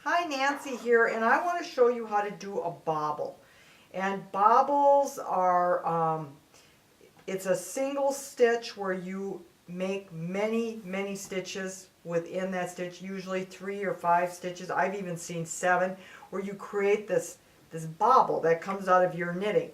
Hi, Nancy here, and I want to show you how to do a bobble. And bobbles are, it's a single stitch where you make many stitches within that stitch, usually 3 or 5 stitches. I've even seen 7, where you create this bobble that comes out of your knitting.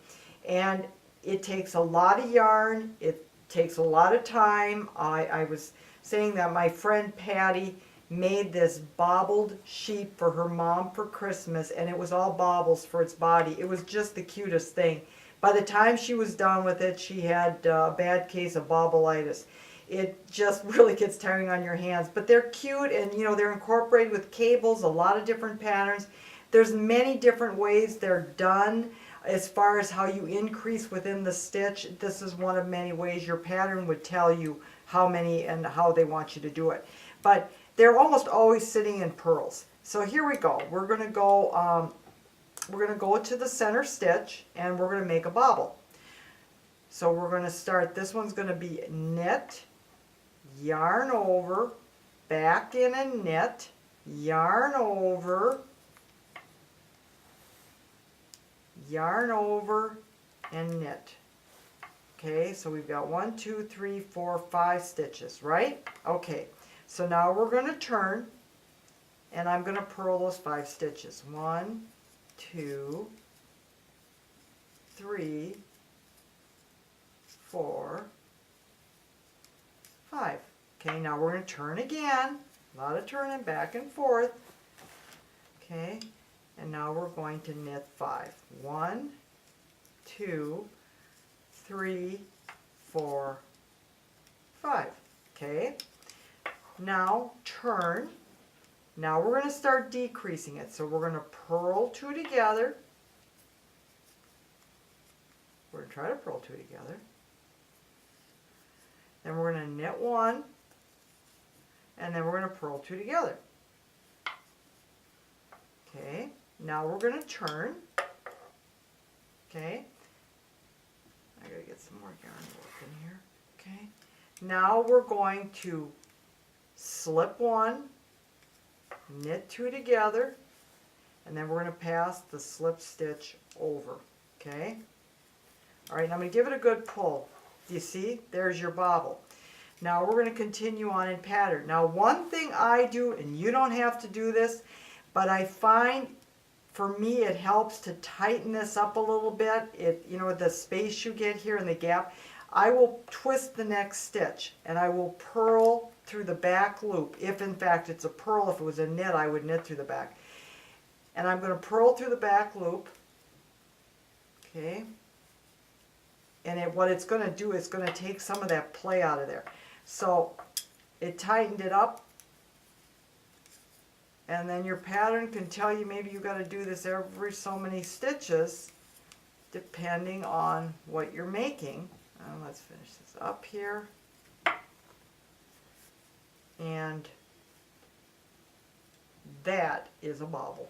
And it takes a lot of yarn, it takes a lot of time. I was saying that my friend Patty made this bobbled sheep for her mom for Christmas, and it was all bobbles for its body. It was just the cutest thing. By the time she was done with it, she had a bad case of bobbleitis. It just really gets tiring on your hands, but they're cute, and you know, they're incorporated with cables, a lot of different patterns. There's many different ways they're done. As far as how you increase within the stitch, this is one of many ways. Your pattern would tell you how many and how they want you to do it. But they're almost always sitting in purls. So here we go. We're going to go to the center stitch, and we're going to make a bobble. So we're going to start. This one's going to be knit, yarn over, back in and knit, yarn over, and knit. Okay, so we've got 1, 2, 3, 4, 5 stitches, right? Okay, so now we're going to turn, and I'm going to purl those 5 stitches. 1, 2, 3, 4, 5. Okay, now we're going to turn again. A lot of turning back and forth. Okay, and now we're going to knit 5. 1, 2, 3, 4, 5. Okay, now turn. Now we're going to start decreasing it. So we're going to purl 2 together. We're going to try to purl 2 together. Then we're going to knit 1. And then we're going to purl 2 together. Okay, now we're going to turn. Okay, I got to get some more yarn working here. Okay, now we're going to slip 1, knit 2 together, and then we're going to pass the slip stitch over. Okay, all right, now I'm going to give it a good pull. Do you see? There's your bobble. Now we're going to continue on in pattern. Now one thing I do, and you don't have to do this, but I find for me it helps to tighten this up a little bit. You know, the space you get here in the gap, I will twist the next stitch and I will purl through the back loop. If in fact it's a purl, if it was a knit, I would knit through the back. And I'm going to purl through the back loop. Okay. And what it's going to do is going to take some of that play out of there. So it tightened it up. And then your pattern can tell you maybe you got to do this every so many stitches depending on what you're making. Let's finish this up here. And that is a bobble.